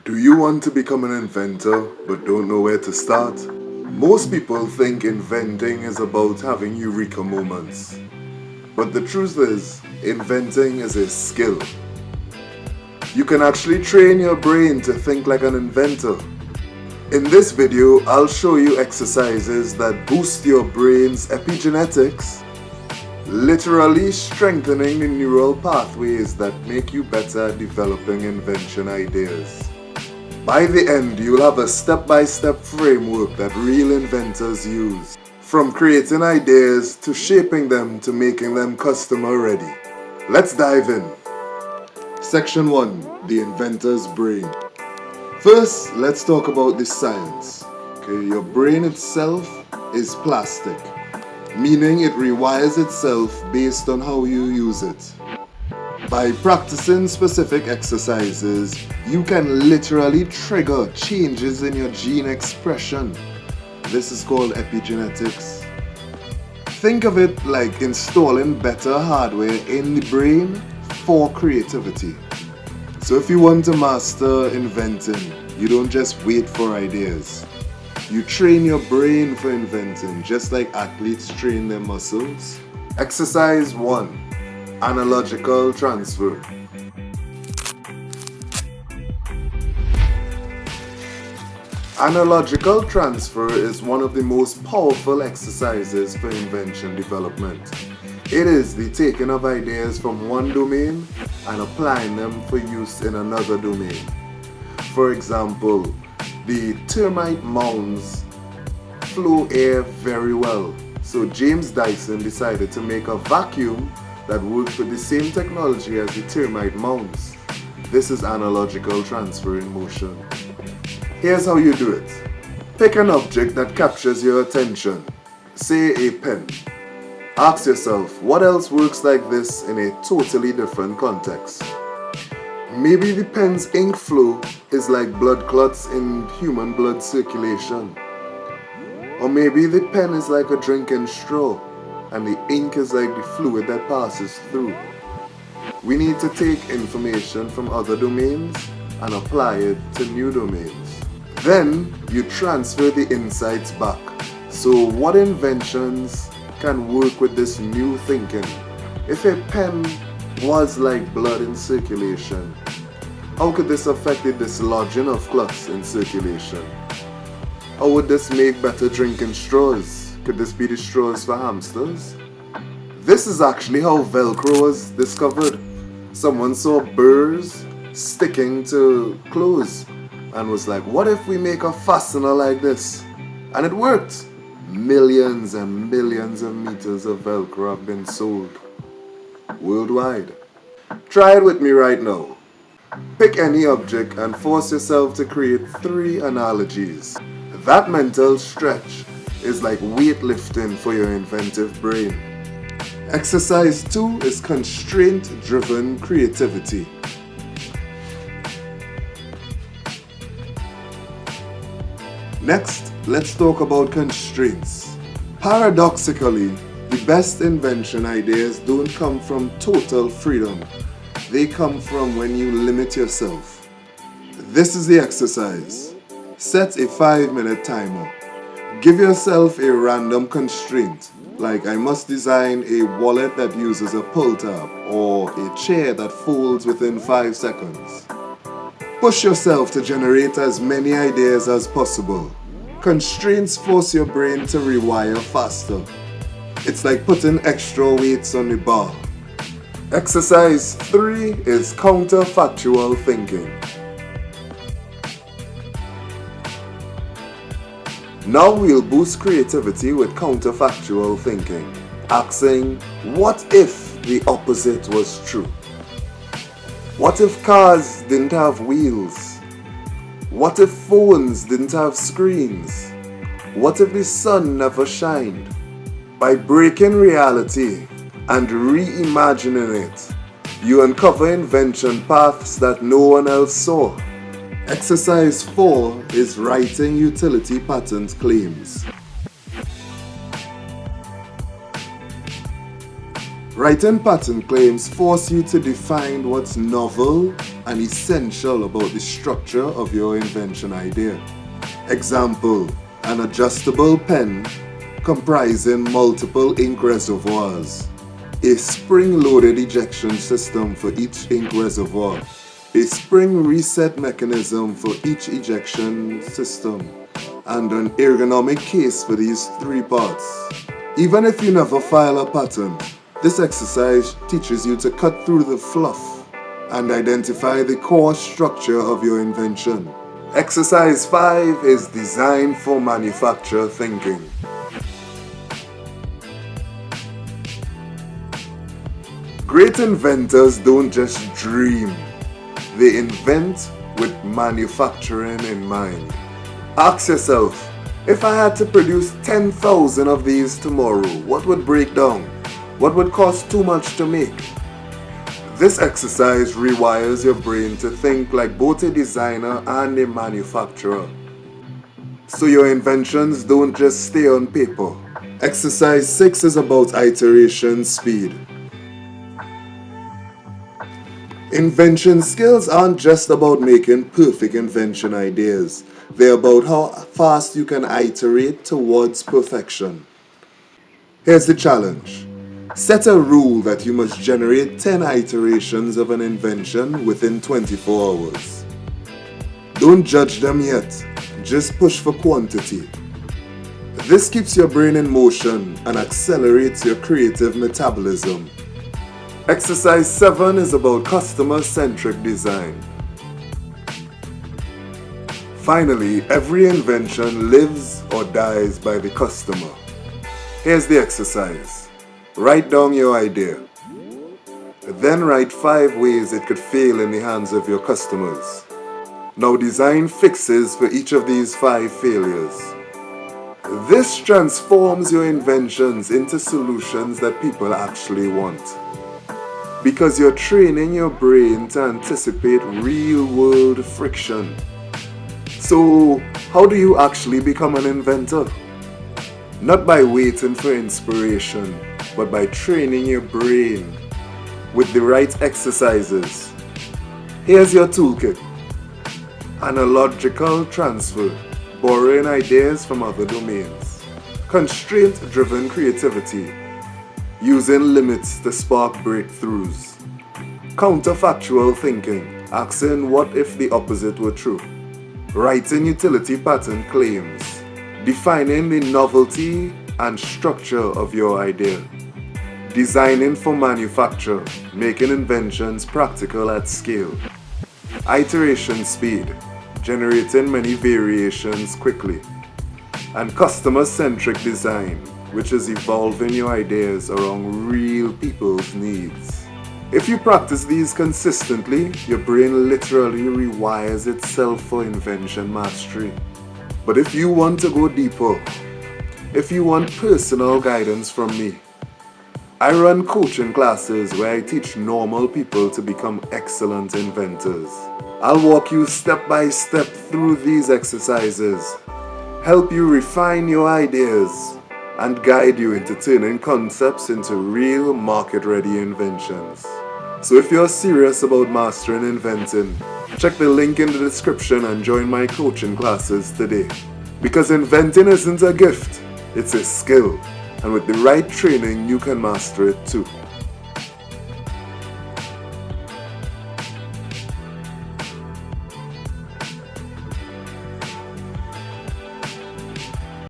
Do you want to become an inventor but don't know where to start? Most people think inventing is about having eureka moments. But the truth is, inventing is a skill. You can actually train your brain to think like an inventor. In this video, I'll show you exercises that boost your brain's epigenetics, literally strengthening the neural pathways that make you better at developing invention ideas. By the end, you'll have a step-by-step framework that real inventors use, from creating ideas to shaping them to making them customer ready. Let's dive in. Section 1. The inventor's brain. First, let's talk about the science. Your brain itself is plastic, meaning it rewires itself based on how you use it. By practicing specific exercises, you can literally trigger changes in your gene expression. This is called epigenetics. Think of it like installing better hardware in the brain for creativity. So if you want to master inventing, you don't just wait for ideas. You train your brain for inventing, just like athletes train their muscles. Exercise 1. Analogical Transfer. Analogical transfer is one of the most powerful exercises for invention development. It is the taking of ideas from one domain and applying them for use in another domain. For example, the termite mounds flow air very well, so James Dyson decided to make a vacuum that works with the same technology as the termite mounds. This is analogical transfer in motion. Here's how you do it. Pick an object that captures your attention, say a pen. Ask yourself, what else works like this in a totally different context? Maybe the pen's ink flow is like blood clots in human blood circulation. Or maybe the pen is like a drinking straw, and the ink is like the fluid that passes through. We need to take information from other domains and apply it to new domains. Then you transfer the insights back. So what inventions can work with this new thinking? If a pen was like blood in circulation, how could this affect the dislodging of clots in circulation? How would this make better drinking straws? Could this be the straws for hamsters? This is actually how Velcro was discovered. Someone saw burrs sticking to clothes and was like, what if we make a fastener like this? And it worked. Millions and millions of meters of Velcro have been sold worldwide. Try it with me right now. Pick any object and force yourself to create 3 analogies. That mental stretch is like weightlifting for your inventive brain. Exercise 2 is constraint-driven creativity. Next, let's talk about constraints. Paradoxically, the best invention ideas don't come from total freedom. They come from when you limit yourself. This is the exercise. Set a 5-minute timer. Give yourself a random constraint, like I must design a wallet that uses a pull tab or a chair that folds within 5 seconds. Push yourself to generate as many ideas as possible. Constraints force your brain to rewire faster. It's like putting extra weights on the bar. Exercise 3 is Counterfactual Thinking. Now we'll boost creativity with counterfactual thinking, asking, what if the opposite was true? What if cars didn't have wheels? What if phones didn't have screens? What if the sun never shined? By breaking reality and reimagining it, you uncover invention paths that no one else saw. Exercise 4 is writing utility patent claims. Writing pattern claims force you to define what's novel and essential about the structure of your invention idea. Example, an adjustable pen comprising multiple ink reservoirs, a spring-loaded ejection system for each ink reservoir, a spring reset mechanism for each ejection system, and an ergonomic case for these three parts. Even if you never file a patent, this exercise teaches you to cut through the fluff and identify the core structure of your invention. Exercise 5 is designed for manufacturer thinking. Great inventors don't just dream, they invent with manufacturing in mind. Ask yourself, if I had to produce 10,000 of these tomorrow, what would break down? What would cost too much to make? This exercise rewires your brain to think like both a designer and a manufacturer. So your inventions don't just stay on paper. Exercise 6 is about iteration speed. Invention skills aren't just about making perfect invention ideas. They're about how fast you can iterate towards perfection. Here's the challenge. Set a rule that you must generate 10 iterations of an invention within 24 hours. Don't judge them yet, just push for quantity. This keeps your brain in motion and accelerates your creative metabolism. Exercise 7 is about customer-centric design. Finally, every invention lives or dies by the customer. Here's the exercise. Write down your idea. Then write 5 ways it could fail in the hands of your customers. Now design fixes for each of these 5 failures. This transforms your inventions into solutions that people actually want. Because you're training your brain to anticipate real-world friction. So, how do you actually become an inventor? Not by waiting for inspiration, but by training your brain with the right exercises. Here's your toolkit. Analogical Transfer, borrowing ideas from other domains. Constraint-driven creativity, using limits to spark breakthroughs. Counterfactual thinking, asking what if the opposite were true. Writing utility pattern claims, defining the novelty and structure of your idea. Designing for manufacture, making inventions practical at scale. Iteration speed, generating many variations quickly. And customer-centric design, which is evolving your ideas around real people's needs. If you practice these consistently, your brain literally rewires itself for invention mastery. But if you want to go deeper, if you want personal guidance from me, I run coaching classes where I teach normal people to become excellent inventors. I'll walk you step by step through these exercises, help you refine your ideas, and guide you into turning concepts into real market-ready inventions. So if you're serious about mastering inventing, check the link in the description and join my coaching classes today. Because inventing isn't a gift, it's a skill. And with the right training, you can master it too.